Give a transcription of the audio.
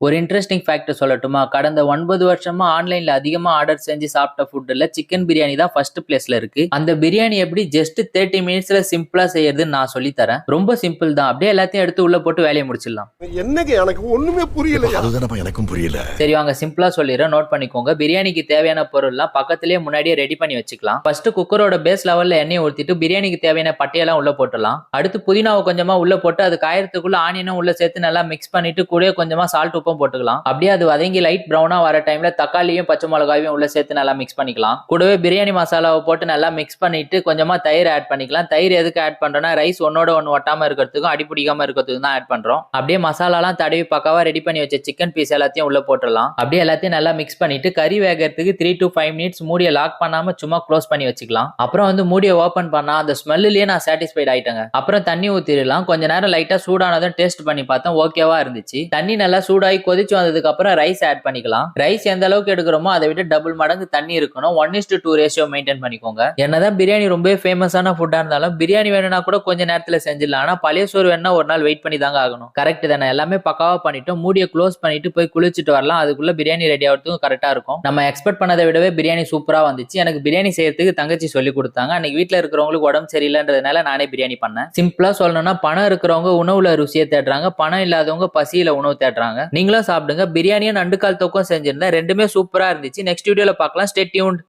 ஒரு interesting fact சொல்லட்டுமா? கடந்த 9 வருஷமா ஆன்லைன்ல அதிகமா ஆர்டர் செஞ்சு சாப்பிட்ட ஃபுட்ல சிக்கன் பிரியாணி தான் ஃபர்ஸ்ட் பிளேஸ்ல இருக்கு. அந்த பிரியாணி எப்படி ஜஸ்ட் 30 மினிட்ஸ்ல சிம்பிளா செய்யறதுன்னு நான் சொல்லி தரேன். ரொம்ப சிம்பிள் தான். அப்படியே எல்லாத்தையும் எடுத்து உள்ள போட்டு வேலையை முடிச்சிடலாம். என்னங்க எனக்கு ஒண்ணுமே புரியல. அதுதானப்பா எனக்கும் புரியல. சரி வாங்க சிம்பிளா சொல்லிடுறேன், நோட் பண்ணிக்கோங்க. பிரியாணிக்கு தேவையான பொருள்லாம் பக்கத்திலேயே முன்னாடியே ரெடி பண்ணி வச்சுக்கலாம். ஃபர்ஸ்ட் குக்கரோட பேஸ் லெவல்ல எண்ணெய் ஊத்திட்டு பிரியாணிக்கு தேவையான பட்டையெல்லாம் உள்ள போட்டுடலாம். அடுத்து புதினாவை கொஞ்சமா உள்ள போட்டு அது காயறதுக்குள்ள ஆனியனும் உள்ள சேர்த்து நல்லா மிக்ஸ் பண்ணிட்டு கூட கொஞ்சமா சால்ட் உப்பும் போட்டுக்கலாம். அப்படியே அது வதங்கி லைட் பிரவுனா வர டைம்ல தக்காளியும் பச்சை மிளகாயும் உள்ள சேர்த்து நல்லா மிக்ஸ் பண்ணிக்கலாம். கூடவே பிரியாணி மசாலாவை போட்டு நல்லா மிக்ஸ் பண்ணிட்டு கொஞ்சமா தயிர் ஆட் பண்ணிக்கலாம். தயிர் எதுக்கு ஆட் பண்றோம்னா ரைஸ் ஒன்னோட ஒன்னு ஒட்டாம இருக்கிறதுக்கும் அடிப்பிடிக்காம இருக்கிறதுக்கும் தான் ஆட் பண்றோம். அப்படியே மசாலாலாம் தடவி பக்காவா ரெடி பண்ணி வச்ச சிக்கன் பீஸ் எல்லாத்தையும் உள்ள போட்டுடலாம். அப்படியே எல்லாத்தையும் நல்லா மிக்ஸ் பண்ணிட்டு கறி வேகிறதுக்கு 3 to 5 மினிட்ஸ் மூடியை லாக் பண்ணாம சும்மா க்ளோஸ் பண்ணி வச்சுக்கலாம். அப்புறம் மூடியை ஓபன் பண்ணா அந்த ஸ்மெல்லிலேயே நான் சாட்டிஸ்ஃபைட் ஆயிட்டேங்க. அப்புறம் தண்ணி ஊத்திடலாம். கொஞ்ச நேரம் லைட்டா சூடானதும் டேஸ்ட் பண்ணி பார்த்தேன், ஓகேவா இருந்துச்சு. தண்ணி நல்லா சூடாகி கொதிச்சு வந்ததுக்கு அப்புறம் ரைஸ் ஆட் பண்ணிக்கலாம். ரைஸ் எந்த அளவுக்கு எடுக்கிறோமோ அதை விட டபுள் மடங்கு தண்ணி இருக்கணும். 1:2 ரேஷியோ மெயின்டைன் பண்ணிக்கோங்க. என்னதான் பிரியாணி ரொம்ப ஃபேமஸான ஃபுட்டா இருந்தாலும் பிரியாணி வேணும்னா கூட கொஞ்ச நேரத்துல செஞ்சிடலாம். ஆனா பழைய சோறு வேணும்னா ஒரு நாள் வெயிட் பண்ணி தாங்க ஆகணும். கரெக்ட் தானே? எல்லாமே பக்காவா பண்ணிட்டோம். மூடியை க்ளோஸ் பண்ணிட்டு போய் குளிச்சுட்டு வரலாம். அதுக்குள்ள பிரியாணி ரெடி ஆகிறதுக்கும் கரெக்டா இருக்கும். நம்ம எக்ஸ்பெக்ட் பண்ணதை விடவே பிரியாணி சூப்பரா வந்துச்சு. எனக்கு பிரியாணி செய்யறதுக்கு தங்கச்சி சொல்லி கொடுத்தாங்க. அன்னைக்கு வீட்டுல இருக்கிறவங்களுக்கு உடம்பு சரியில்லைன்றதுனால நானே பிரியாணி பண்ணேன். சிம்பிளா சொல்லணும்னா பணம் இருக்கிறவங்க உணவுல ருசியை தேடுறாங்க, பணம் இல்லாதவங்க பசியில உணவு தேடுறாங்க. நீங்களும் சாப்பிடுங்க. பிரியாணியும் நண்டு கால் தொக்கும் செஞ்சிருந்தேன். ரெண்டுமே சூப்பரா இருந்துச்சு. நெக்ஸ்ட் வீடியோல பார்க்கலாம். Stay tuned.